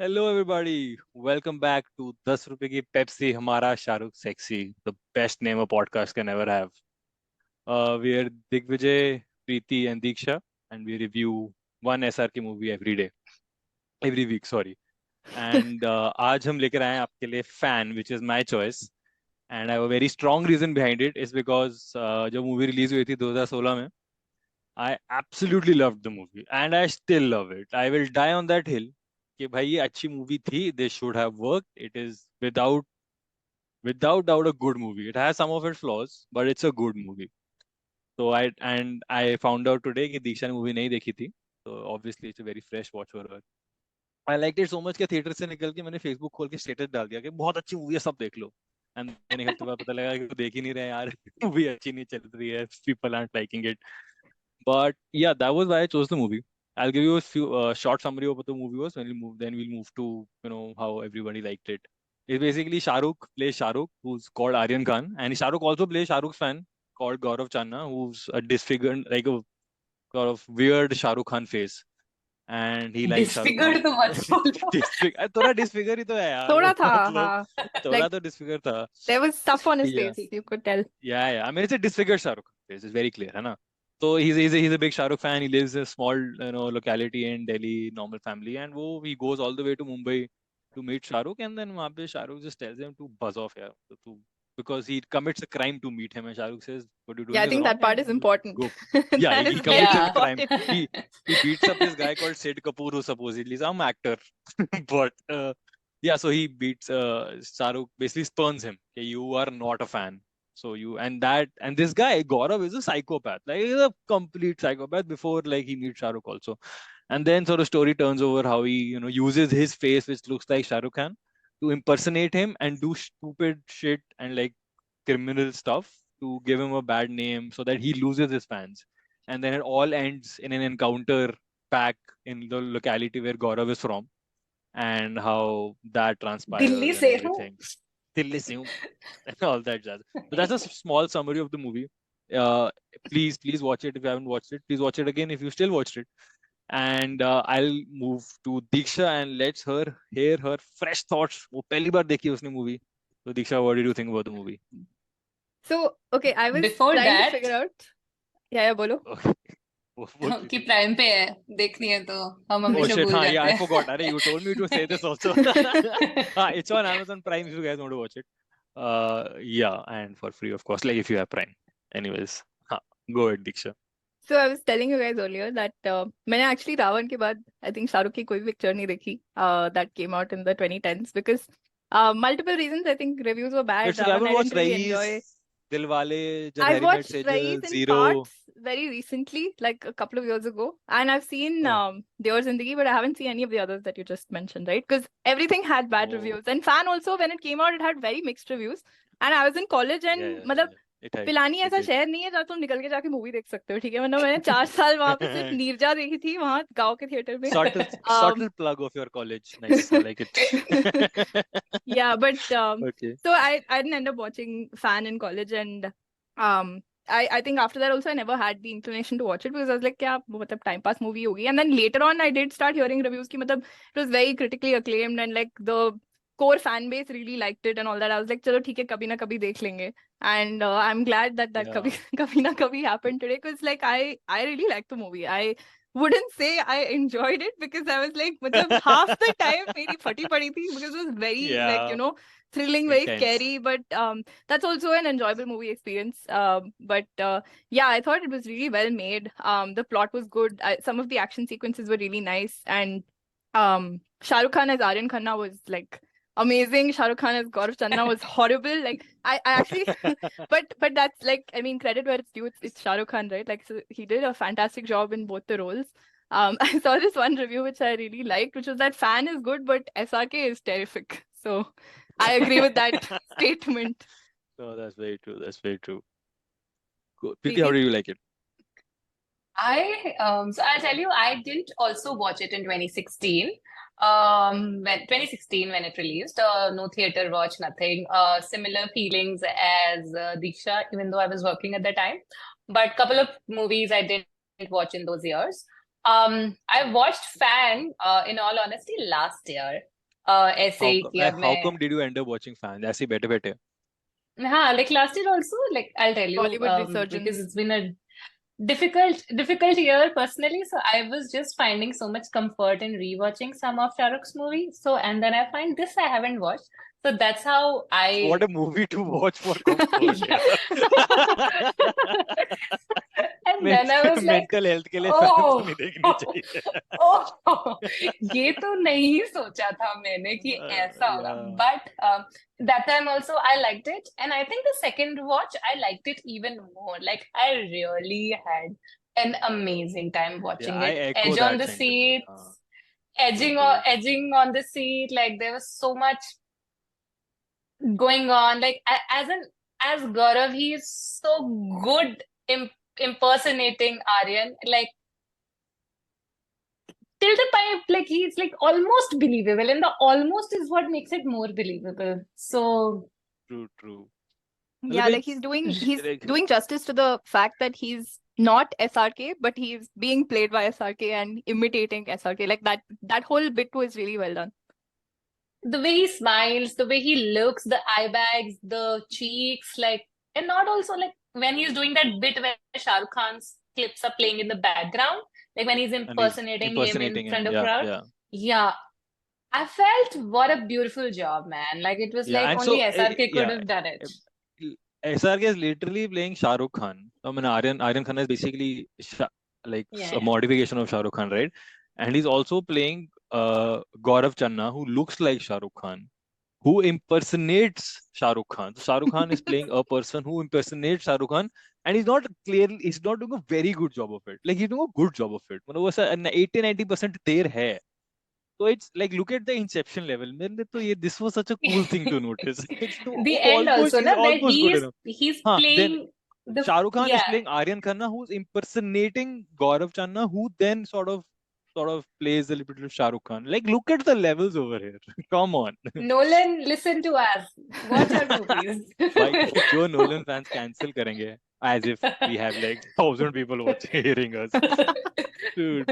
Hello everybody. Welcome back to 10 रुपए की Pepsi हमारा Shahrukh sexy, the best name a podcast can ever have. We are Digvijay, Preeti and Diksha and we review one SRK movie every day, every week, sorry. And आज हम लेकर आए हैं आपके लिए Fan, which is my choice. And I have a very strong reason behind it is because जब movie release हुई थी 2016 में, I absolutely loved the movie and I still love it. I will die on that hill कि भाई ये अच्छी movie थी. They should have worked. It is without doubt a good movie. It has some of its flaws, but it's a good movie. So I found out today कि दीक्षा ने movie नहीं देखी थी. So obviously it's a very fresh watch for her. I liked it so much कि theatre से निकल के मैंने फेसबुक खोल के स्टेटस डाल दिया कि बहुत अच्छी मूवी है, सब देख लो. एंड एक हफ्ते बाद पता लगा कि वो देख ही नहीं रहे यार. मूवी अच्छी नहीं चल रही है. People aren't liking it. But yeah, that was why I chose the movie. I'll give you a few short summary of what the movie was. When we move, then we'll move to how everybody liked it. It's basically Shah Rukh plays Shah Rukh, who's called Aryan Khan, and Shah Rukh also plays Shah Rukh's fan called Gaurav Khanna, who's a disfigured, like a sort of weird Shah Rukh Khan face, and he likes Shah Rukh Khan. Disfigured तो मत बोलो. थोड़ा disfigure ही तो है यार थोड़ा वो, था, मतलब हाँ. थोड़ा Like तो disfigure था. there was stuff on his Yeah. face, you could tell. Yeah. I mean, it's a disfigured Shah Rukh face. It's very clear, है ना? So he's a big Shah Rukh fan. He lives in a small locality in Delhi, normal family, and he goes all the way to Mumbai to meet Shah Rukh, and then वहाँ पे Shah Rukh just tells him to buzz off, yeah, because he commits a crime to meet him, and Shah Rukh says, "What you're doing Yeah, I is think wrong." that part is and important. Go. Yeah, That he is commits very a crime. important. He beats up this guy called Sid Kapoor, who supposedly is some actor, but yeah, so he beats Shah Rukh, basically spurns him. Okay, you are not a fan. So and this guy Gaurav is a psychopath. Like he's a complete psychopath before like he meets Shah Rukh also. And then sort of story turns over how he uses his face, which looks like Shah Rukh Khan, to impersonate him and do stupid shit and like criminal stuff to give him a bad name so that he loses his fans. And then it all ends in an encounter back in the locality where Gaurav is from and how that Delhi transpires and से हूँ. everything. Till and all that jazz. So that's a small summary of the movie. Uh, please watch it if you haven't watched it. Please watch it again if you still watched it. And I'll move to Diksha and let's her hear her fresh thoughts. वो पहली बार देखी उसने movie. So Diksha, what did you think about the movie? So, okay, I was Before trying that- to figure out. Yeah, बोलो. Okay. What कि prime पे है, देखनी है तो हम Oh हमेशा shit, भूल हाँ, जाते yeah, I हैं. forgot. Arey, you told me to say this also. It's on Amazon Prime if you guys want to watch it. Yeah, and for free, of course, like if you have Prime. Anyways, go ahead, Diksha. So I was telling you guys earlier that मैंने actually Ravan के बाद I think Shahrukh की कोई picture नहीं देखी that came out in the 2010s because multiple reasons. I think reviews were bad. So you haven't Ravan I watched didn't really enjoy. Raees, Dilwale, Jab I've Harry Met watched Sejal, Raees in Zero. parts very recently, like a couple of years ago, and I've seen Deor Zindagi, but I haven't seen any of the others that you just mentioned, right? Because everything had bad Oh. reviews, and Fan also when it came out, it had very mixed reviews. And I was in college, and मतलब पिलानी ऐसा शहर नहीं है जहाँ तुम निकल के जाके मूवी देख सकते हो, ठीक है? मतलब मैंने 4 साल वहाँ पे सिर्फ नीरजा देखी थी वहाँ गांव के थिएटर में. Subtle plug of your college. Nice, I like it. Yeah, but okay. So I didn't end up watching Fan in college, and I think after that also I never had the inclination to watch it because I was like, क्या मतलब time pass movie होगी. And then later on I did start hearing reviews कि मतलब it was very critically acclaimed and like the core fan base really liked it and all that. I was like, चलो ठीक है कभी ना कभी देख लेंगे. And I'm glad that कभी ना कभी happened today because like I really liked the movie. I wouldn't say I enjoyed it because I was like, मतलब half the time मेरी फटी पड़ी थी because it was very like thrilling, very scary, but that's also an enjoyable movie experience. But yeah, I thought it was really well made. The plot was good. Some of the action sequences were really nice, and Shah Rukh Khan as Aryan Khanna was like amazing. Shah Rukh Khan as Gaurav Khanna was horrible. Like I actually, but that's like, I mean, credit where it's due. It's Shah Rukh Khan, right? Like so he did a fantastic job in both the roles. I saw this one review which I really liked, which was that Fan is good, but SRK is terrific. So I agree with that statement. No, that's very true. That's very true. Cool. Preeti, how do you like it? So I'll tell you, I didn't also watch it in 2016. When 2016 when it released, no theater watch, nothing. Similar feelings as Diksha, even though I was working at the time. But couple of movies I didn't watch in those years. I watched Fan, in all honesty, last year. ऐसे ही कि अब how मैं come did you end up watching Fan? ऐसे ही बैठे बैठे. हाँ, like last year also, like I'll tell you, Bollywood because resurgence. it's been a difficult year personally. So I was just finding so much comfort in rewatching some of Shah Rukh's movies. So and then I find this I haven't watched. So that's how What I a movie to watch for comfort, yeah. यार. And then I was like, mental health के लिए fan तो नहीं oh, देखनी चाहिए. oh, ये तो नहीं सोचा था मैंने कि ऐसा होगा. Yeah. But that time also I liked it, and I think the second watch I liked it even more. Like I really had an amazing time Yeah, watching I it. echo Edge on that the sentiment. seats, True, true. edging on the seat. Like there was so much going on. Like as Gaurav, he is so good impersonating Aryan. Like till the point, like he's like almost believable, and the almost is what makes it more believable. So True, true. Yeah, मतलब like he's like doing justice to the fact that he's not SRK, but he's being played by SRK and imitating SRK. Like that whole bit was really well done. the way he smiles, the way he looks, the eye bags, the cheeks, like, and not also like when he's doing that bit where Shah Rukh Khan's clips are playing in the background, like when he's and he's impersonating him in impersonating him. front of Yeah, crowd. yeah. Yeah, I felt what a beautiful job, man. Like it was Yeah, like and only so SRK could yeah, have done it. SRK is literally playing Shah Rukh Khan. I mean, Aryan Khanna is basically like Yeah, a yeah. modification of Shah Rukh Khan, right? And he's also playing Gaurav Channa, who looks like Shah Rukh Khan, who impersonates Shah Rukh Khan. So Shah Rukh Khan is playing a person who impersonates Shah Rukh Khan, and he's not doing a very good job of it. Like he's doing a good job of it. मतलब वो ऐसा 80-90% देर है. So it's like look at the inception level. मेरे तो ये this was such a cool thing to notice. It's to The end almost also, he's na, where almost good enough. he's Then playing the Shah Rukh Khan is yeah. playing Aryan Khanna, who's impersonating Gaurav Channa, who then sort of plays a little bit of Shah Rukh Khan. Like look at the levels over here. Come on. Nolan, listen to us. Watch our movies. भाई जो Nolan fans cancel करेंगे as if we have like 1,000 people watching hearing us. Dude.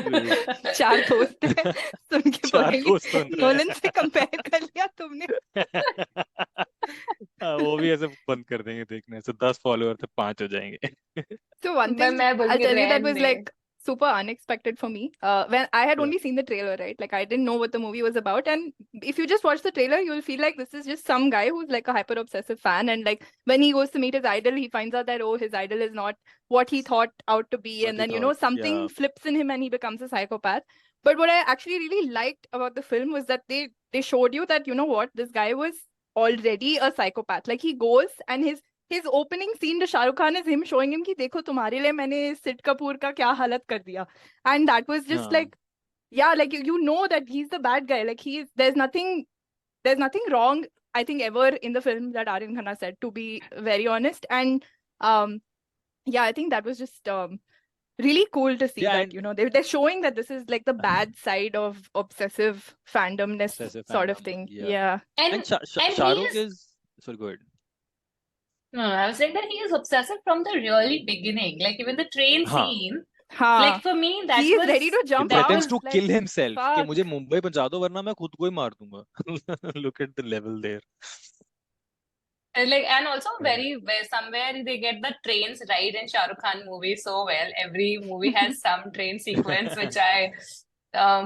चार दोस्त हैं, सुन के चार बोलेंगे दोस्त सुन रहे नोलन से कंपेयर कर लिया तुमने. वो भी ऐसे बंद कर देंगे देखने से 10 फॉलोअर तो 5 हो जाएंगे. So one thing मैं I'll बोलूंगी tell you that was रहने. like super unexpected for me. When I had Yeah. only seen the trailer, right? Like I didn't know what the movie was about. And if you just watch the trailer, you'll feel like this is just some guy who's like a hyper obsessive fan. And like when he goes to meet his idol, he finds out that, oh, his idol is not what he thought out to be. What And he then, thought. something Yeah. flips in him and he becomes a psychopath. But what I actually really liked about the film was that they showed you that, this guy was already a psychopath. Like he goes and his opening scene to Shah Rukh Khan is him showing him कि देखो तुम्हारे लिए मैंने सिड कपूर का क्या हालत कर दिया. And that was just Yeah. like, yeah, like you know that he's the bad guy. Like there's nothing wrong, I think, ever in the film that Aryan Khanna said, to be very honest. And yeah, I think that was just really cool to see Yeah, that, they're showing that this is like the bad side of obsessive fandomness Obsessive sort of fandom. thing. Yeah. Yeah. And And Shah Rukh he's is sorry, go ahead. no, I was saying that he is obsessive from the really beginning. Like even the train हाँ. scene. हाँ. Like for me, that He is was ready to He jump that out. threatens was to Like, kill himself कि fuck. मुझे मुंबई पहुंचा दो वरना मैं खुद को ही मार दूंगा. Look at the level there. like, and also Yeah. where somewhere they get the trains right in Shah Rukh Khan movie so well. Every movie has some train sequence which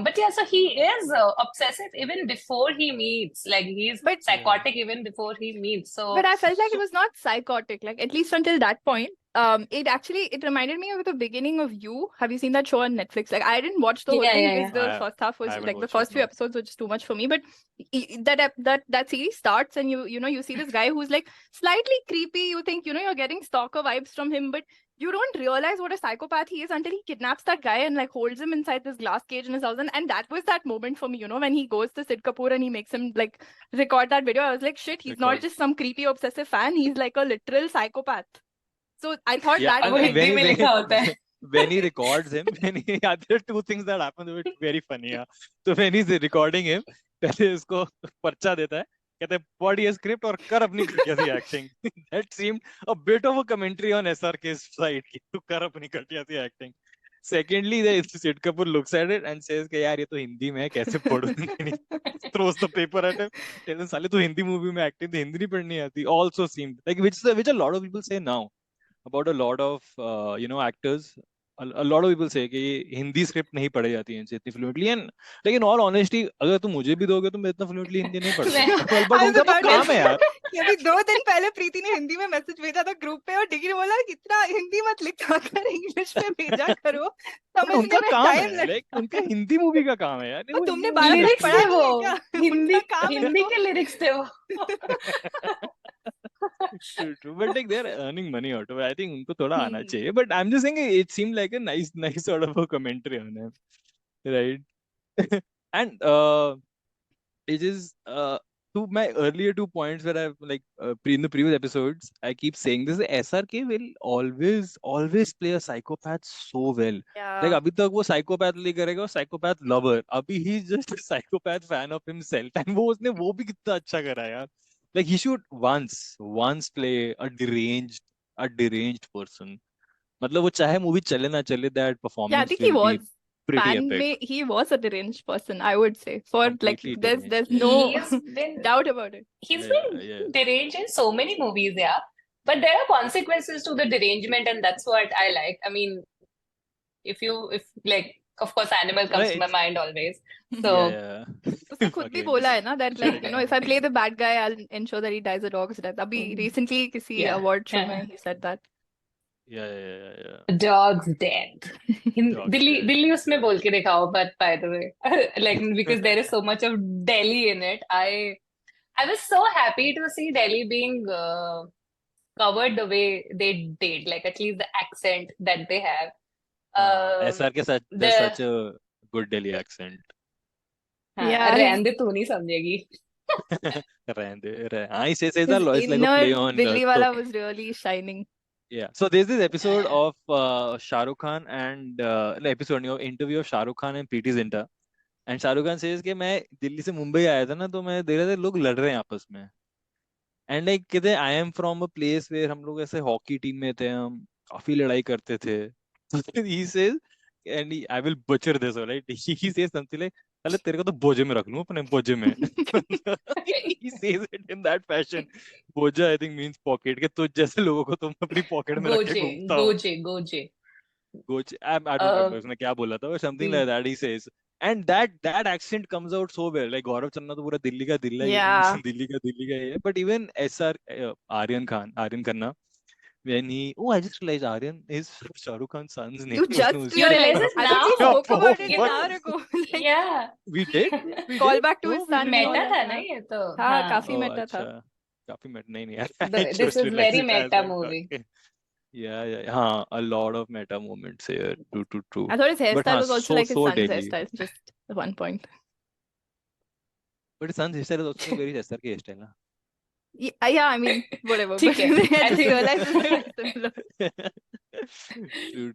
but yeah, so he is obsessive even before he meets. Like he's But psychotic even before he meets. So But I felt like it was not psychotic, like at least until that point. It reminded me of the beginning of You. Have you seen that show on Netflix? Like I didn't watch the whole yeah, thing yeah, because yeah. the first half I was haven't like the watched it, first few no. episodes were just too much for me. But that series starts and you see this guy who's like slightly creepy. You think you're getting stalker vibes from him, but you don't realize what a psychopath he is until he kidnaps that guy and like holds him inside this glass cage in his house. And that was that moment for me, when he goes to Sid Kapoor and he makes him like record that video. I was like, shit, he's not Record. just some creepy obsessive fan. He's like a literal psychopath. So I thought Yeah, that अब वो and Hindi में लिखा होता है. when he records him, there are two things that happen that were very funny. Yeah. So when he's recording him, पहले उसको पर्चा देता है, कहते हैं पढ़ ये स्क्रिप्ट और कर अपनी घटिया सी acting. That seemed a bit of a commentary on SRK's side कि तू कर अपनी घटिया सी acting. Secondly, the Sid Kapoor looks at it and says कि यार ये तो हिंदी में है कैसे पढ़ूं throws the paper at him. Tells him साले तू हिंदी movie में acting तो हिंदी नहीं पढ़नी आती. Also seemed like which a lot of people say now about a lot of actors. A lot of people say कि हिंदी स्क्रिप्ट नहीं पढ़ी जाती है इनसे इतनी फ्लुएंटली एंड लेकिन ऑल ऑनेस्टी अगर तुम मुझे भी दोगे तो मैं इतना फ्लुएंटली हिंदी नहीं पढ़ सकता बट I was उनका तो about to काम है say, यार. कि अभी 2 दिन पहले प्रीति ने हिंदी में मैसेज भेजा था ग्रुप पे और डिग्री ने बोला कितना हिंदी मत लिखा कर इंग्लिश में भेजा करो बट समझने उनका में काम टाइम है लग लाइक उनका हिंदी मूवी का काम है यार. और वो तुमने हिंदी 12 मूवी मिनट लिरिक्स पढ़ा थे नहीं वो, है क्या हिंदी उनका काम है हिंदी उनको के लिरिक्स थे वो. True. But like they're earning money out of it. I think उनको थोड़ा आना हम्म चाहिए. But I'm just saying it seemed like a nice sort of a commentary on him, right? And it is to my earlier 2 points where I've like in the previous episodes I keep saying this. SRK will always play a psychopath so well. Like या अभी तक वो psychopath नहीं करेगा, psychopath lover. अभी he's just a psychopath fan of himself. And वो उसने वो भी कितना अच्छा करा यार. Like he should once play a deranged person. मतलब वो चाहे मूवी चले ना चले, that Yeah, I performance think he will be was pretty fan epic. में he was a deranged person, I would say. For like Completely there's deranged. no He's been doubt about it. he's Yeah, been yeah. deranged in so many movies, yeah. But there are consequences to the derangement, and that's what I like. I mean, if like, of course, animal comes to my It's mind always. yeah, So yeah. उसने खुद भी Again, बोला है ना that like shitting if I on play the bad guy I'll ensure that he dies a dog's death. अभी recently किसी yeah, award show में he said that. yeah. dog's dead. Dog's Delhi dead. Delhi उसमें Yeah. बोल के दिखाओ, but by the way, like because there is so much of Delhi in it. I was so happy to see Delhi being covered the way they did, like at least the accent that they have. SRK does The such a good Delhi accent. Yeah, रहने दे, तू नहीं समझेगी. He says it's his like a inner play on Dilli wala was really shining. yeah. So there's this episode of Shah Rukh Khan and no, episode नहीं, interview of Shah Rukh Khan and Preeti Zinta. And Shah Rukh Khan says कि मैं दिल्ली से मुंबई आया था ना तो मैं देख रहा था लोग लड़ रहे हैं आपस में. एंड लाइक कहते I am from a place where हम लोग ऐसे हॉकी टीम में थे, हम काफी लड़ाई करते थे. He says and I will butcher this right, he says something like साले तेरे को तो बोझे में रख लूं अपने बोझे में. He says it in that fashion. बोझा आई थिंक मींस पॉकेट के, तो जैसे लोगों को तुम अपनी पॉकेट में रख के गोजे घूमता हो. गोजे. गोच आई डोंट रिमेम्बर उसने क्या बोला था, something like that he says. And that accent comes out so well. Like Gaurav Channa तो पूरा दिल्ली का दिल्ला ही Yeah. दिल्ली का ही है. But even Aryan Khanna, when he I just realized Aryan is Shah Rukh Khan's son's name. You उसने just उसकी You realized. realize it I thought we now? spoke about it an What? hour ago. Like, Yeah. We did? We call did? back to No, his we son did and not. all Meta था that. ना हाँ ये तो. हाँ हाँ. काफी Oh, Meta था. अच्छा. काफी नहीं यार. I This just is realized very it as meta I'm movie. talking. Yeah. हाँ, a lot of meta moments here. True. I thought his But hairstyle हाँ, was also like his so son's Delhi. hairstyle. Just one point. But his son's hairstyle is also very SRK hairstyle, ना? Yeah, I mean, whatever. ठीक But है. I I just think realized it's very similar.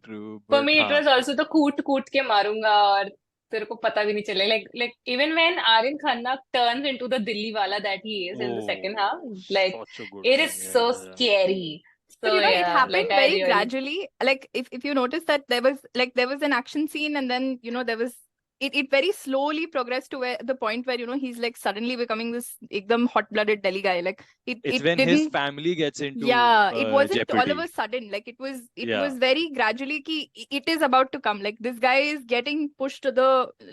True. for But me it हाँ, was also the कूट के मारूंगा और तेरे को पता भी नहीं चले. Like even when Aryan Khanna turns into the Dilli wala that he is in the second oh, half, like such a good it one. is Yeah. so scary. But So you know, it yeah, happened like I very really gradually. Like if you notice that there was an action scene and then there was it very slowly progressed to the point where he's like suddenly becoming this ekdam hot-blooded Delhi guy. Like It's it when his didn't. family gets into Yeah, it wasn't all of jeopardy. a sudden. Like it was Yeah. very gradually ki it is about to come. Like this guy is getting pushed to the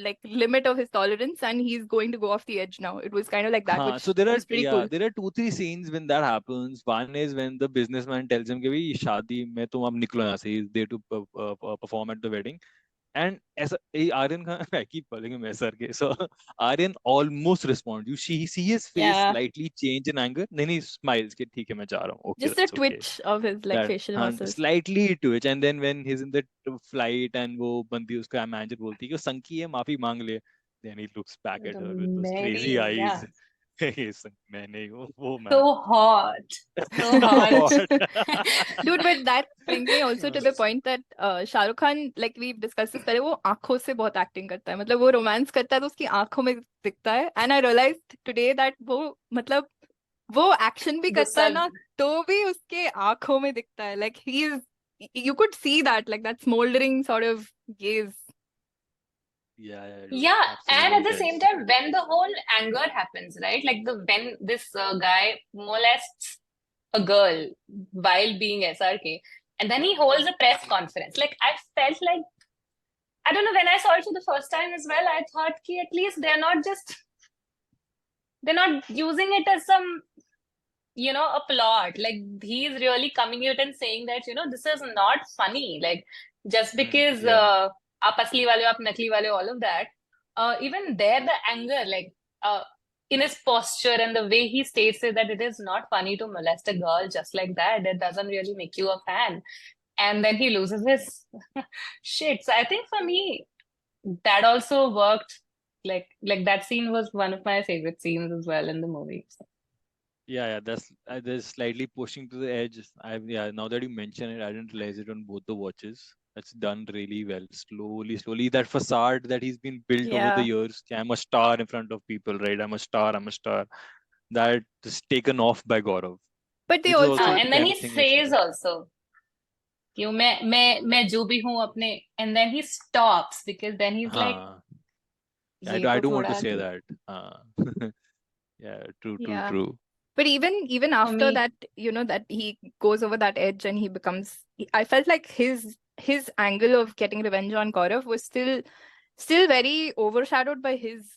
like limit of his tolerance and he's going to go off the edge now. It was kind of like that, which So there are was pretty cool. there are 2-3 scenes when that happens. One is when the businessman tells him कि भाई शादी में तुम अब निकलो यहाँ से. He's there to perform at the wedding. And as Aryan Khan, I keep calling him SRK. So Aryan almost responds. You see his face Yeah. slightly change in anger. Then he smiles. कि ठीक है मैं जा रहा हूँ. Okay, Just a that's okay. twitch of his like That facial muscles. slightly twitch. And then when he's in the flight and वो बंदी उसका manager बोलती है कि संकी है माफी मांग ले. Then he looks back at her with those crazy eyes. yeah. मैं नहीं हूँ वो मैं. So hot. So hot. Dude, but that brings me also to the point that Shah Rukh Khan, like we've discussed this पहले, वो आंखों से बहुत acting करता है. मतलब वो romance करता है तो उसकी आंखों में दिखता है. And I realized today that वो मतलब वो action भी करता है ना तो भी उसके आंखों में दिखता है. Like he is you could see that, like, that smoldering sort of gaze. Yeah, dude. Yeah, and Absolutely at the it same is. time, when the whole anger happens, right? Like when this guy molests a girl while being SRK, and then he holds a press conference. Like I felt like, I don't know, when I saw it for the first time as well, I thought ki at least they're not using it as some, a plot. Like he's really coming out and saying that, this is not funny. Like just because Yeah. aap asli wale ho, aap nakli wale ho, all of that. Even there, the anger, like in his posture and the way he states it, that it is not funny to molest a girl just like that. It doesn't really make you a fan. And then he loses his shit. So I think for me, that also worked. Like that scene was one of my favorite scenes as well in the movie. Yeah, that's slightly pushing to the edge. Now that you mention it, I didn't realize it on both the watches. That's done really well. Slowly, that facade that he's been built over the Yeah. years. I'm a star in front of people, right? I'm a star. I'm a star. That is taken off by Gaurav, But they which is also also, the And then kind he of thing I says expected. also, कि मैं जो भी हूँ अपने, and then he stops because then he's like, Huh. ये I तो don't want to थोड़ा say too. that. Yeah, true, true, yeah. true. But even For after me, that, that he goes over that edge and he becomes, I felt like his angle of getting revenge on Gaurav was still very overshadowed by his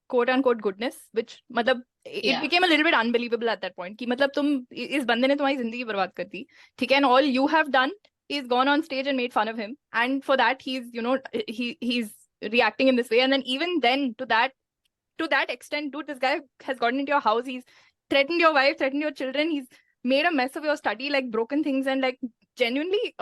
quote unquote goodness, which मतलब it yeah. became a little bit unbelievable at that point कि मतलब तुम इस बंदे ने तुम्हारी जिंदगी बर्बाद कर दी, ठीक है, and all you have done is gone on stage and made fun of him, and for that he's reacting in this way, and then even then to that extent, dude, this guy has gotten into your house, he's threatened your wife, threatened your children, he's made a mess of your study, like broken things, and like genuinely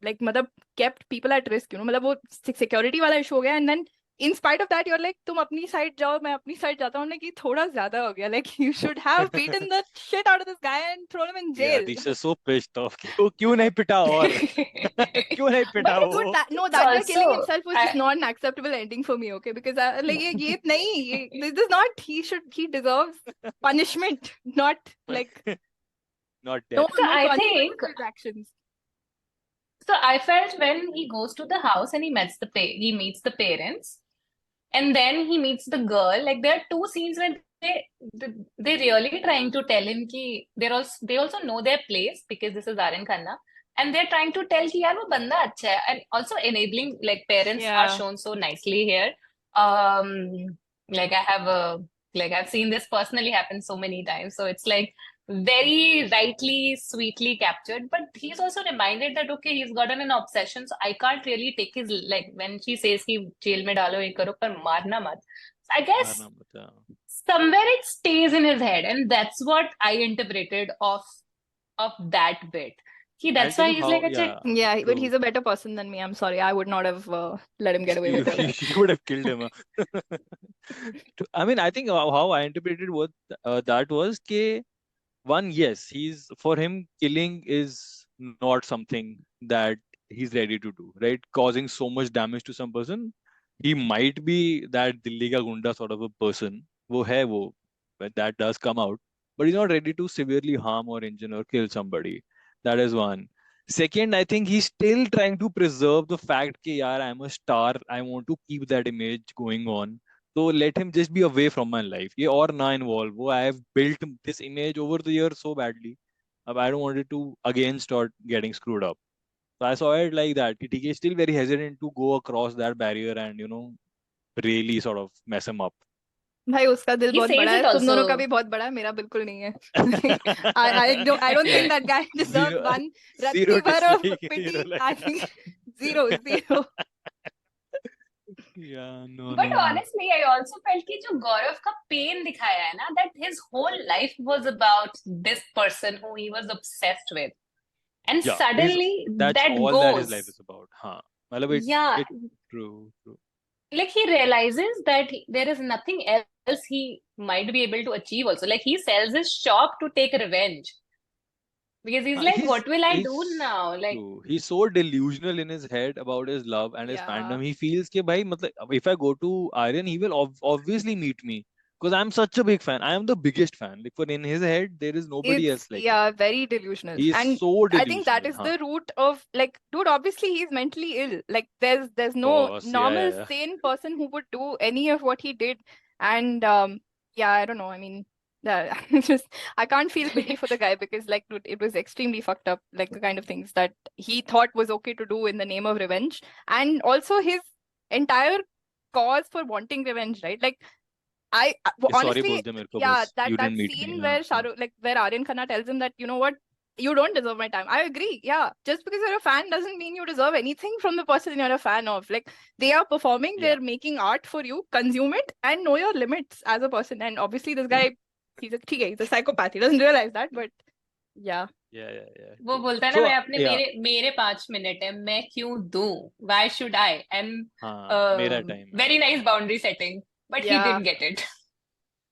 like मतलब kept people at risk, मतलब वो security वाला issue हो गया, and then in spite of that you're like तुम अपनी side जाओ मैं अपनी side जाता हूँ, like ये थोड़ा ज्यादा हो गया, like you should have beaten the shit out of this guy and thrown him in Yeah, jail. Disha so pissed off. क्यों नहीं पिटा और क्यों नहीं But पिटा Dude, वो? that it's guy killing also, himself was just I, not an acceptable ending for me, okay? Because like this is not, he deserves punishment, not like Not no death. so I consequences think, for his actions. so I felt when he goes to the house and he meets the parents, and then he meets the girl. Like there are two scenes where they really trying to tell him कि they also know their place because this is Aryan Khanna, and they're trying to tell कि यार वो बंदा अच्छा है, and also enabling, like parents are Yeah. shown so nicely here. Um, like I've seen this personally happen so many times, so it's like very rightly, sweetly captured. But he's also reminded that okay, he's gotten an obsession, so I can't really take his, like when she says कि jail में डालो ये करो पर मारना मत. I guess मारना मत, हाँ. somewhere it stays in his head, and that's what I interpreted of that bit. I'll That's tell why you he's like, how. अच्छा, Yeah, Yeah, but true. he's a better person than me. I'm sorry. I would not have let him get away with it. You would have killed him. Huh? I mean, I think how I interpreted what that was. Ke one, yes, he's for him killing is not something that he's ready to do, right? Causing so much damage to some person, he might be that Dilli ka gunda sort of a person. वो है वो, but that does come out. But he's not ready to severely harm or injure or kill somebody. That is one. Second, I think he's still trying to preserve the fact that yaar, I'm a star. I want to keep that image going on. So let him just be away from my life. ये और ना involve वो. I have built this image over the years so badly. I don't want it to again start getting screwed up. So I saw it like that. कि ठीक है, still very hesitant to go across that barrier and really sort of mess him up. भाई उसका दिल he बहुत says बड़ा it है, तुम दोनों का also. भी बहुत बड़ा है, मेरा बिल्कुल नहीं है. I don't think Yeah, that guy deserves zero, one zero रत्ती भर of dislike. pity. Like, I think zero. yeah, no, But no, no. honestly, I also felt कि जो गौरव का pain दिखाया है ना, that his whole life was about this person who he was obsessed with, and Yeah, he's suddenly that's that all that his life goes. is about. Huh. मतलब Yeah, it true, true. like he realizes that there is nothing else he might be able to achieve also. Like he sells his shop to take revenge because he's like, He's what will I do he's now? Like, true. He's so delusional in his head about his love and his Yeah. fandom. He feels कि भाई मतलब if I go to Aryan, he will obviously meet me. because I'm such a big fan. I am the biggest fan. Like, for in his head, there is nobody It's else like him. yeah, very delusional. He is And so I think that delusional. is Huh? the root of like, dude, obviously he's mentally ill. Like there's Of no course, normal yeah. sane person who would do any of what he did. And yeah, I don't know. I mean, just I can't feel pity for the guy because like dude, it was extremely fucked up, like the kind of things that he thought was okay to do in the name of revenge. And also his entire cause for wanting revenge, right? Like ये sorry honestly, बोलते मेरे को yeah, बस. that You that didn't meet me. scene हाँ, where हाँ. where Aryan Khanna tells him that, you know what, you don't deserve my time. I agree. Yeah, just because you're a fan doesn't mean you deserve anything from the person you're a fan of. Like they are performing, Yeah. they're making art for you. Consume it and know your limits as a person. And obviously, this guy, he's a psychopath. He doesn't realize that, but yeah. Yeah. वो True. बोलता है ना, So, मैं अपने yeah. मेरे मेरे 5 minute है, मैं क्यों दूं, why should I? And हाँ, मेरा time है. very nice boundary setting, but he Yeah. didn't get it.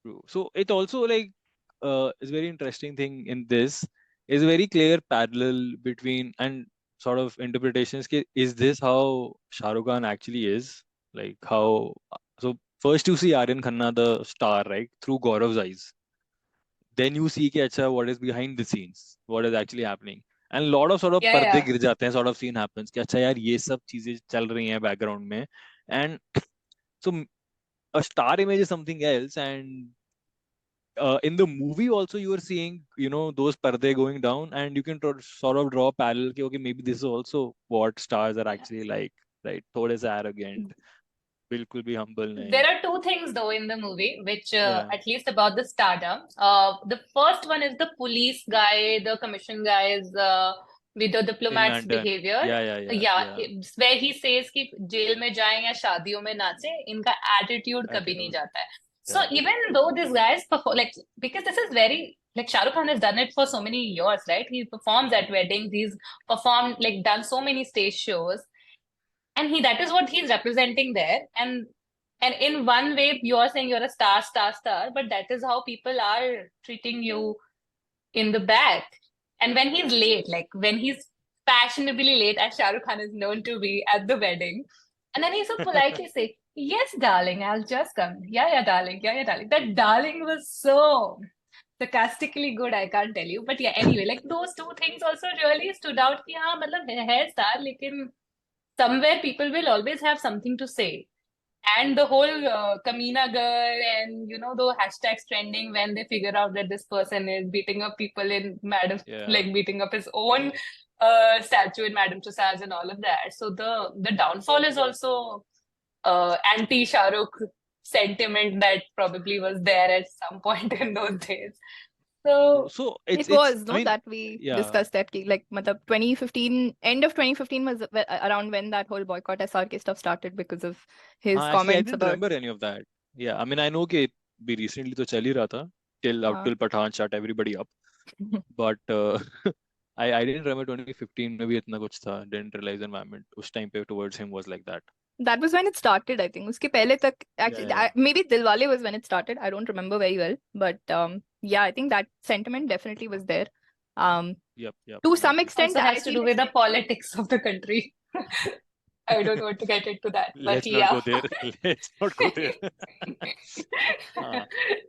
True. So it also like is very interesting thing in this is a very clear parallel between and sort of interpretations. Is this how Shah Rukh Khan actually is? Like how so first you see Aryan Khanna the star right through Gaurav's eyes. Then you see कि अच्छा what is behind the scenes, what is actually happening. And a lot of sort of Yeah, पर्दे yeah. गिर जाते हैं, sort of scene happens कि अच्छा यार ये सब चीजें चल रही हैं background में. And so a star image is something else and in the movie also you are seeing those parde going down and you can sort of draw a parallel कि, okay, maybe this is also what stars are actually like, right? थोड़े से arrogant, बिल्कुल भी humble There नहीं. are two things though in the movie, which Yeah, at least about the stardom. The first one is the police guy, the commission guys, with the in diplomat's London. behavior. Yeah. Where he says कि jail में जाएं या शादियों में नाचे, इनका attitude कभी नहीं Attitude. जाता है. So Yeah. even though these guys perform, like, because this is very like Shah Rukh Khan has done it for so many years, right? He performs at weddings, he's performed, like, done so many stage shows, and he that is what he's representing there. And in one way you're saying you're a star, but that is how people are treating you in the back. And when he's late, like when he's fashionably late, as Shah Rukh Khan is known to be at the wedding, and then he so politely say, "Yes, darling, I'll just come. Yeah, darling. Yeah, darling." That darling was so sarcastically good, I can't tell you. But yeah, anyway, like those two things also really stood out. कि हाँ, मतलब है star, लेकिन somewhere people will always have something to say. And the whole Kamina girl, and the hashtags trending when they figure out that this person is beating up people in Madam, Yeah. like beating up his own statue in Madam Tussauds and all of that. So the downfall is also anti Shah Rukh sentiment that probably was there at some point in those days. So So It it's was, I no, mean, that we yeah. discussed that like matlab 2015, end of 2015 was around when that whole boycott SRK stuff started because of his हाँ, actually I comments didn't about remember any of that. Yeah, I mean I know कि भी recently तो चल ही रहा था till हाँ. till Pathan shut everybody up, but I didn't remember 2015 में भी इतना कुछ था. Didn't realize the environment उस time पे towards him was like that. That was when it started, I think. Uske pehle tak, actually, Yeah. maybe Dilwale was when it started. I don't remember very well, but yeah, I think that sentiment definitely was there. Yep. To some extent, also I has to feel do with the politics of the country. I don't want to get into that, but Let's not yeah. go there. Let's not go there.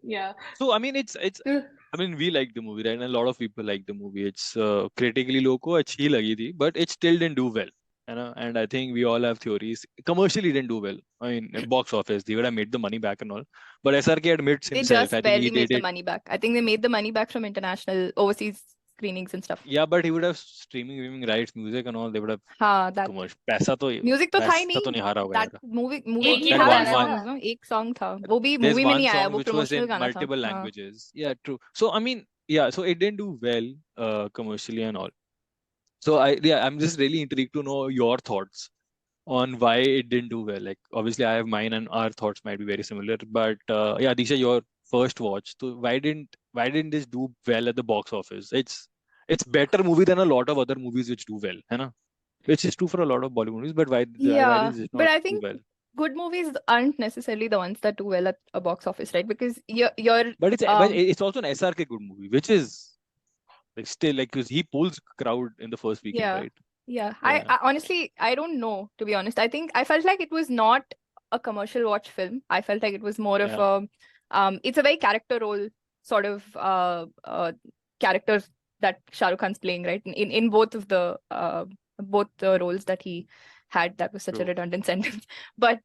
Yeah. So I mean I mean we like the movie, right? And a lot of people like the movie. It's critically low को अच्छी लगी थी, but it still didn't do well. And I think we all have theories. Commercially didn't do well. I mean, in box office, they would have made the money back and all. But SRK admits they himself. just I think he barely made did the it. money back. I think they made the money back from international overseas screenings and stuff. Yeah, but he would have streaming rights, music and all. They would have हाँ, that commercial. पैसा तो music तो था ही पैसा तो नहीं. नहीं हारा होगा That यार. movie एक ही भी That था था one ना. songs, no? एक song था. वो भी There's movie में one नहीं आया. song वो which was promotional in गाना था. multiple हाँ. languages. Yeah, true. So I mean, yeah, so it didn't do well commercially and all. So I'm just really intrigued to know your thoughts on why it didn't do well. Like obviously I have mine and our thoughts might be very similar. But yeah, Disha, your first watch. So why didn't this do well at the box office? It's better movie than a lot of other movies which do well, है ना? Which is true for a lot of Bollywood movies, but why Yeah, did this but not I do think well? good movies aren't necessarily the ones that do well at a box office, right? Because you're But it's also an SRK good movie, which is like still like because he pulls crowd in the first weekend, yeah. right? Yeah, Yeah. I honestly, I don't know, to be honest. I think I felt like it was not a commercial watch film. I felt like it was more of Yeah. It's a very character role sort of characters that Shah Rukh Khan's playing, right? In both the roles that he had. That was such a True. redundant sentence. But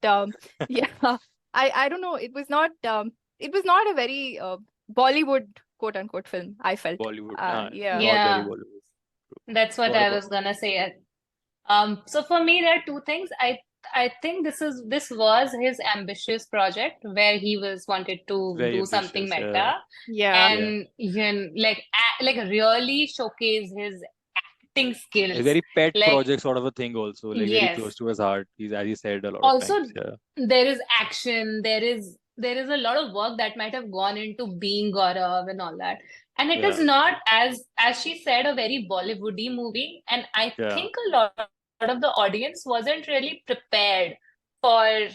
yeah, I don't know. It was not a very Bollywood quote unquote film, I felt. Bollywood. Yeah. Not very Yeah, Bollywood. True. that's what What I about? was gonna say. So for me, there are two things. I think this was his ambitious project where he was wanted to Very do something ambitious. Yeah. meta Yeah. Yeah. and like really showcase his acting A skills. very pet Like project sort of a thing also, like very yes. close to his heart. He's, as he said a lot of Also, times. Yeah. there is action, there is a lot of work that might have gone into being Gaurav and all that. And it is Yeah. not, as she said, a very Bollywoody movie. And I Yeah. think a lot of the audience wasn't really prepared for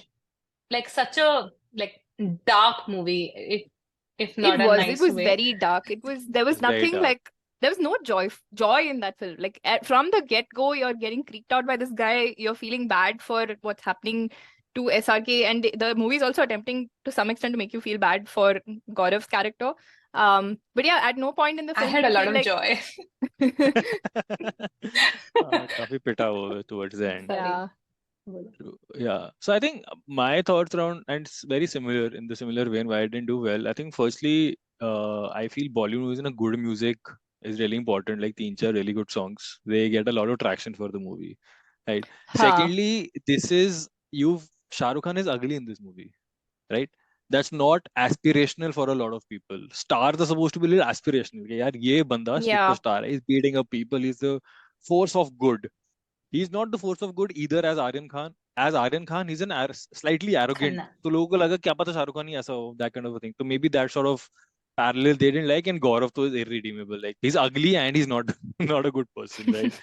like such a like dark movie, if It not a was. It nice was way. very dark. There was It's very nothing dark. like, there was no joy in that film. Like from the get-go, you're getting creeped out by this guy. You're feeling bad for what's happening to SRK, and the movie is also attempting to some extent to make you feel bad for Gaurav's character. But yeah, at no point in the I film had do a you lot feel of like joy. काफी पिटा हुआ है towards the end. Sorry. yeah. True. Yeah. So I think my thoughts around, and it's very similar in the similar vein why I didn't do well. I think firstly, I feel Bollywood movies and a good music is really important. Like teen char really good songs. They get a lot of traction for the movie. Right. Huh. Secondly, this is you've Shah Rukh Khan is ugly in this movie. Right? That's not aspirational for a lot of people. Stars are supposed to be a little aspirational. कि यार ये बंदा Yeah. superstar है. He's beating up people. He's the force of good. He's not the force of good either as Aryan Khan. As Aryan Khan, he's slightly arrogant. Khanna. तो लोगों को लगा क्या पता शाहरुख खान ही ऐसा हो, that kind of a thing. So maybe that sort of parallel they didn't like, and Gaurav though is irredeemable. Like he's ugly and he's not not a good person, right?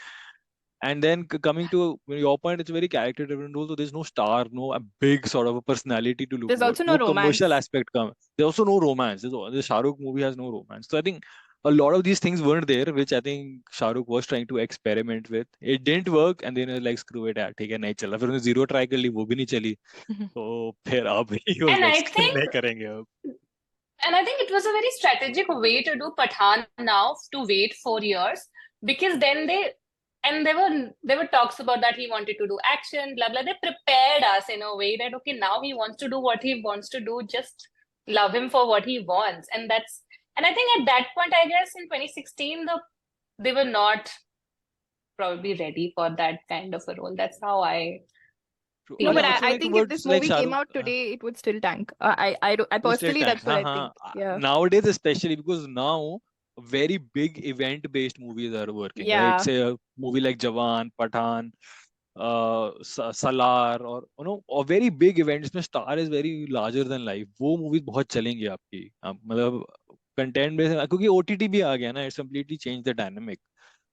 And then coming to your point, it's a very character driven role. So there's no star, no a big sort of a personality to look There's for. also no No commercial romance. aspect come. There's also no romance. The Shah Rukh movie has no romance. So I think a lot of these things weren't there, which I think Shah Rukh was trying to experiment with. It didn't work, and then he was like, screw it, यार ठीक है नहीं चला. फिर उसने zero try कर ली, वो भी नहीं चली. तो फिर अब he was And like, I think नहीं करेंगे अब. And I think it was a very strategic way to do Pathan now, to wait 4 years, because then there were talks about that he wanted to do action, blah blah. They prepared us in a way that okay, now he wants to do what he wants to do, just love him for what he wants. And I think at that point, I guess in 2016, they were not probably ready for that kind of a role. That's how I True. No, feel but And about also I like think if towards this like movie Shah came Rukh, out today, it would still tank. I वो still personally, that's tank. what हाँ I think. हाँ. Yeah. Nowadays, especially because now very big event-based movies are working, right? Yeah. Say a movie like Jawan, Pathan, Salar, or a very big event जिसमें star is very larger than life. वो movies बहुत चलेंगी आपकी. मतलब content based क्योंकि OTT भी आ गया ना. It's completely changed the dynamic.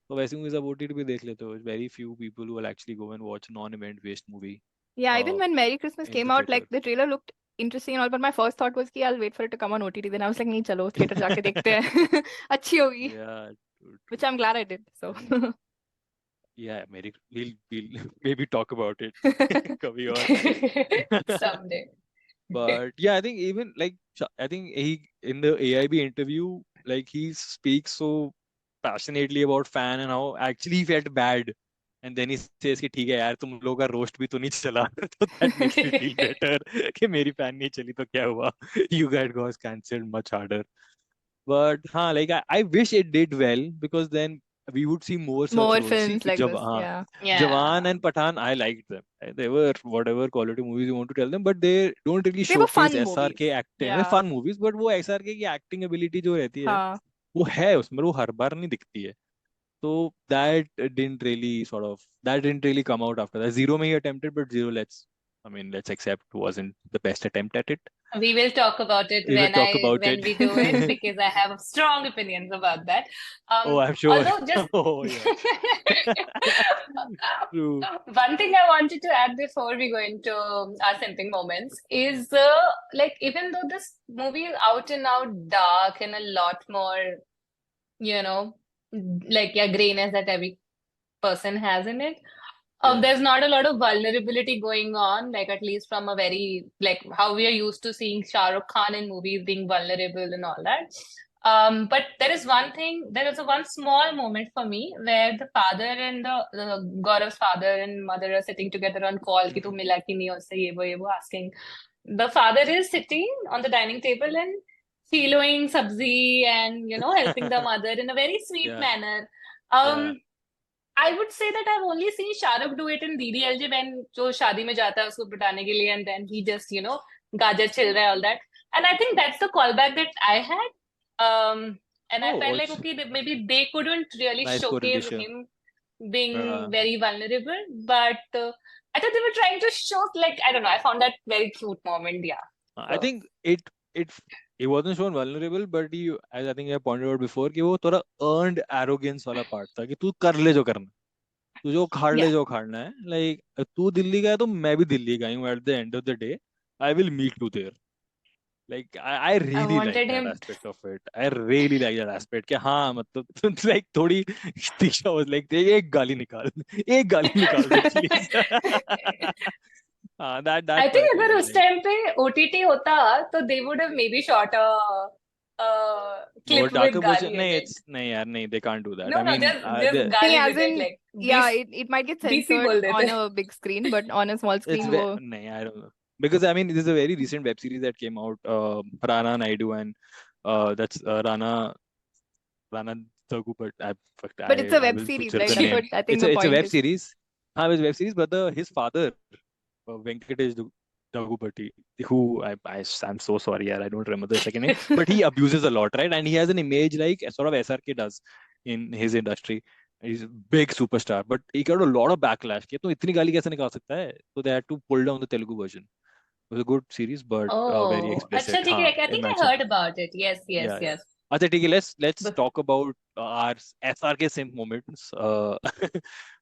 तो वैसे movies आप OTT पे देख लेते हो. Very few people who will actually go and watch non-event based movie Yeah, even uh, when Merry Christmas in came the out, like theater. the trailer looked interesting and all, but my first thought was कि I'll wait for it to come on OTT. Then I was like, नहीं चलो theater जाके देखते हैं. अच्छी होगी. Yeah, true, Which true. I'm glad I did. So. Yeah, Merry, we'll maybe talk about it कभी और. someday. But yeah, I think even like I think he in the AIB interview, like he speaks so passionately about fan and how actually he felt bad, and then he says कि ठीक है यार तुम लोगों का roast भी तो नहीं चला. So that makes me feel better कि मेरी fan नहीं चली तो क्या हुआ. You guys got cancelled much harder. But like I wish it did well, because then we would see more such More roles. See, films like this. Yeah. Jawan Yeah. and Pathan, I liked them. They were whatever quality movies you want to tell them, but they don't really They were showcase fun movies. SRK acting. Yeah. Fun movies, but वो SRK की acting ability जो रहती है, हाँ. वो है उसमें, वो हर बार नहीं दिखती है. So that didn't really come out after that. Zero में he attempted, but Zero, let's accept, wasn't the best attempt at it. We will talk about it We will talk about when it. we do it, because I have strong opinions about that. Oh, I'm sure. Although just Oh, yeah. True. one thing I wanted to add before we go into our simping moments is like even though this movie is out and out dark and a lot more, like grayness that every person has in it, There's not a lot of vulnerability going on, like at least from a very like how we are used to seeing Shah Rukh Khan in movies being vulnerable and all that. But there is one thing, there is a one small moment for me where the father and the Gaurav's father and mother are sitting together on call कि तू मिला कि नहीं उससे ये वो asking. The father is sitting on the dining table and filoing sabzi and helping the mother in a very sweet Yeah, manner. yeah. I would say that I've only seen Shah Rukh do it in DDLJ when जो शादी में जाता है उसको बिठाने के लिए and then he just गाजर छिल रहा है all that, and I think that's the callback that I had, and I Oh, felt like also okay maybe they couldn't really nice showcase correlation. him being Uh, very vulnerable, but I thought they were trying to show, like, I don't know, I found that very cute moment, yeah. I So think it he wasn't shown vulnerable, but he, as I think I pointed out before, कि वो थोड़ा earned arrogance वाला part था कि तू कर ले जो करना, तू जो खाड़ ले yeah, जो खाड़ना है, like तू दिल्ली का है तो मैं भी दिल्ली का ही हूँ. At the end of the day, I will meet you there. Like I I really like wanted that him. aspect of it. I really like that aspect कि हाँ मतलब like थोड़ी Tisha was like एक गाली निकाल, एक गाली निकाल दे please. That I think part अगर really उस like. टाइम पे OTT होता तो they would have maybe shot a वो clip with darker version Gali नहीं, in it. it's नहीं यार नहीं, they can't do that. I No, mean just नहीं, Gali as with it, in, like yeah, it might get BC censored बोल on देते. a big screen, but on a small it's screen, वो नहीं, I don't know, because I mean this is a very recent web series that came out, Rana Naidu and that's Rana Dagu, but but it's a I web will series, butcher right? the That's name. what I think the It's a point web is. series. हाँ, it's a web series, but his father, Venkatesh Dagupati, who I'm so sorry, yaar, I don't remember the second name, but he abuses a lot, right? And he has an image like sort of SRK does in his industry. He's a big superstar, but he got a lot of backlash. कि तो इतनी गाली कैसे निकाल सकता है? So they had to pull down the Telugu version. It was a good series, but very Oh, अच्छा explicit. ठीक है. हाँ, I think I imagine. heard about it. Yes, yes, Yeah, yeah. yes. अच्छा ठीक है, let's But talk about our SRK simp moments.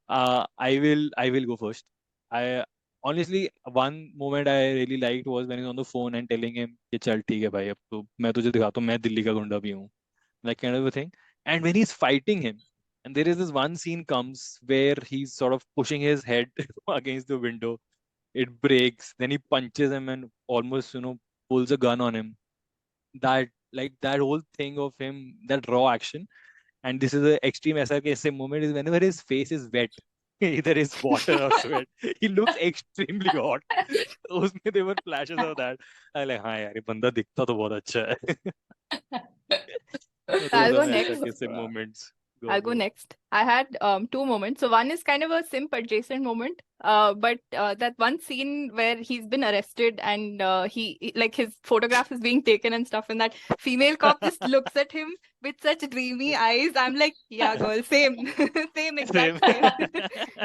I will go first. I honestly one moment I really liked was when he's on the phone and telling him कि चल ठीक है भाई अब तो मैं तुझे दिखाता हूँ मैं दिल्ली का गुंडा भी हूँ, like kind of a thing. And when he's fighting him, and there is this one scene comes where he's sort of pushing his head against the window, it breaks, then he punches him and almost pulls a gun on him. That like that whole thing of him, that raw action. And this is the extreme SRK moment is whenever his face is wet, either his water or sweat, he looks extremely hot. उसमें there were flashes of that. I like हाँ यार ये बंदा दिखता तो बहुत अच्छा है. So those I'll are go my next. SRK moments. I'll go Go. next. I had two moments. So one is kind of a simp adjacent moment. But that one scene where he's been arrested and like his photograph is being taken and stuff, and that female cop just looks at him with such dreamy eyes. I'm like, yeah, girl, same, same, Same. exact same.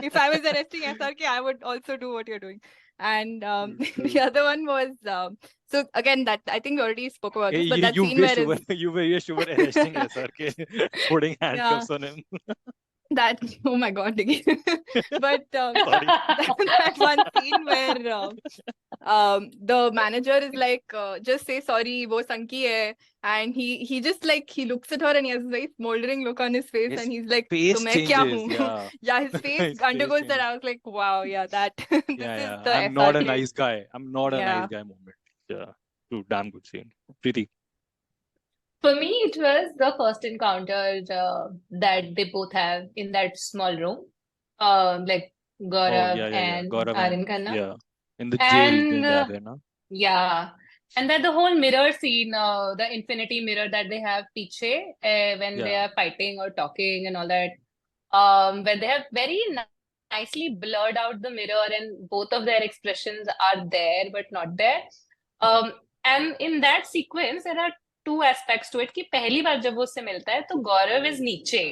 If I was arresting SRK, I would also do what you're doing. And True, the true. other one was so again that I think we already spoke about Hey, this, but that you scene wish where you were is you were arresting SRK, putting yeah. handcuffs on him. That oh my god again. But Sorry. that one scene where the manager is like just say sorry wo sanki hai, and he just like he looks at her and he has a very smoldering look on his face His and he's like तो face मैं क्या changes, हूँ. yeah. Yeah, his face His face undergoes that. changes. I was like wow, yeah, that this Yeah, is yeah. the I'm not a SRK. nice guy. I'm not a nice Yeah. guy moment. Yeah. True, damn good scene. Preeti. for me, it was the first encounter that they both have in that small room, like Oh, Gaurav yeah. and Gaurav Aryan and Khanna. yeah. In the jail And then they are there, no? yeah, and then the whole mirror scene, the infinity mirror that they have piche, when they Yeah. are fighting or talking and all that, when they have very nicely blurred out the mirror and both of their expressions are there but not there. Um, and in that sequence, there are two aspects to it कि पहली बार जब वो उससे मिलता है तो गौरव is नीचे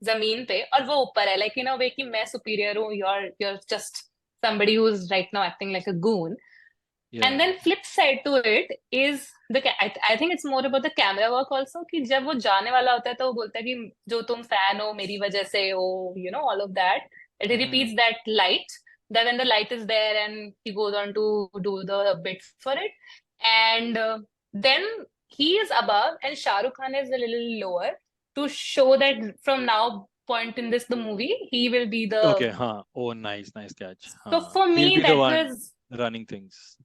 जमीन पे और वो ऊपर है, like in a way कि मैं superior हूँ, you're just somebody who's right now acting like a goon. Yeah. And then flip side to it is I think it's more about the camera work also कि जब वो जाने वाला होता है तो वो बोलता है कि जो तुम फैन हो मेरी वजह से हो, all of that. It repeats that light, that when the light is there and he goes on to do the bit for it. And then he is above and Shah Rukh Khan is a little lower to show that from now point in the movie. He will be Okay, the. Oh, nice catch. So for He'll me, be the that one was. running things.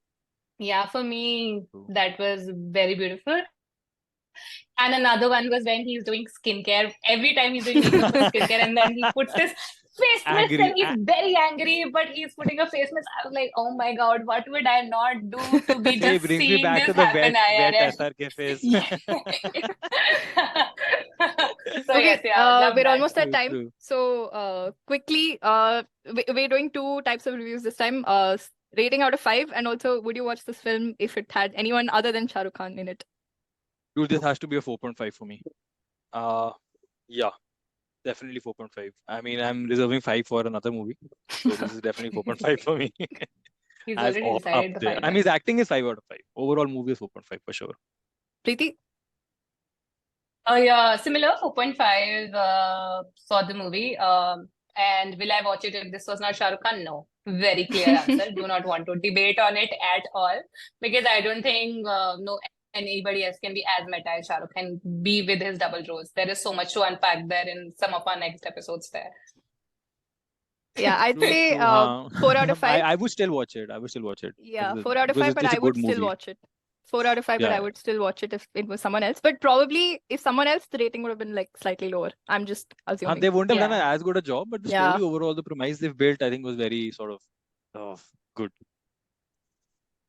Yeah, for me, True. that was very beautiful. And another one was when he's doing skincare. Every time he's doing makeup or skincare, and then he puts this face mist and Angry. he's very angry, but he's putting a face mist. I was like, oh my God, what would I not do to be Hey, just brings me seeing back to this the happen, wet IRL? SRK face. Yeah. So Okay, yes, yeah, love we're that. almost at True, time. true. So, quickly, we're doing 2 types of reviews this time. Rating out of 5, and also, would you watch this film if it had anyone other than Shah Rukh Khan in it? Dude, this has to be a 4.5 for me. Yeah, definitely 4.5. I mean, I'm reserving 5 for another movie. So this is definitely 4.5 for me. He's As already up decided the there. I final. mean, his acting is 5 out of 5. Overall movie is 4.5 for sure. Preeti? Yeah, similar 4.5. Saw the movie. And will I watch it if this was not Shah Rukh Khan? No. Very clear answer. Do not want to debate on it at all because I don't think no anybody else can be as meta as Shah Rukh and be with his double roles. There is so much to unpack there in some of our next episodes there. Yeah, I'd True, say true. 4 out of 5. I would still watch it. I would still watch it. Yeah, 4 out of Because 5, but it's I a good would still movie. watch it. 4 out of 5, but Yeah. I would still watch it if it was someone else. But probably if someone else, the rating would have been like slightly lower. I'm just assuming. They wouldn't have done Yeah. as good a job, but the Yeah. story overall, the premise they've built, I think was very sort of good.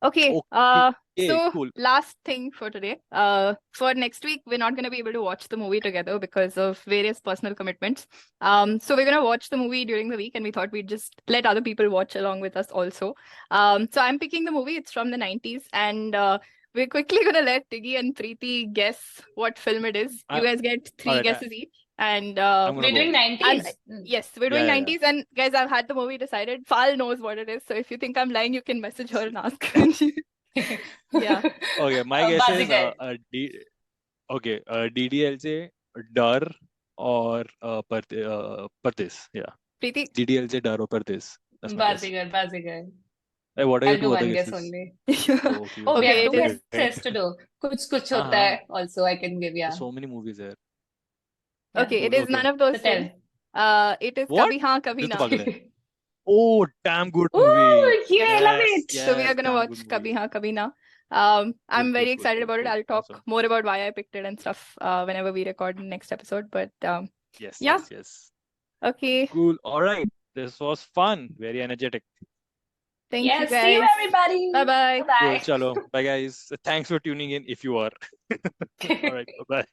Okay. Okay, So cool. last thing for today. For next week, we're not going to be able to watch the movie together because of various personal commitments. So we're going to watch the movie during the week, and we thought we'd just let other people watch along with us also. So I'm picking the movie. It's from the 90s, and we're quickly going to let Tiggy and Preeti guess what film it is. You guys get 3 alright, guesses each. And I'm gonna We're doing go. 90s. yes, we're doing Yeah. 90s. And guys, I've had the movie decided. Fal knows what it is. So if you think I'm lying, you can message her and ask. Yeah. Okay, my guess is Bazigar. DDLJ, Dar or Pardes. Yeah. Preeti? DDLJ, Dar or Pardes. That's my guess. Bazigar. Hey, what are your I'll do 2 other one guess guesses? only. Okay, Oh, we Okay, have it 2 is. guesses to do. Kuch hota Uh-huh. hai also I can give, yeah. So many movies there. Okay, Yeah. it is Okay. none of those So tell. films. It is What? Kabhi Haan Kabhi This Na. to pagal hai. Oh, damn good movie. Oh, yeah, I love Yes, it. So we are yes, gonna damn watch good Kabhi movie. Haan Kabhi Na. I'm very Good, excited about it. I'll talk awesome. more about why I picked it and stuff whenever we record the next episode. But Yes, yeah. yes. Okay. Cool. All right. This was fun. Very energetic. Thank you Yes, guys. see you everybody. Bye-bye. Cool. Bye. Chalo. Bye guys. Thanks for tuning in if you are. All right. Bye.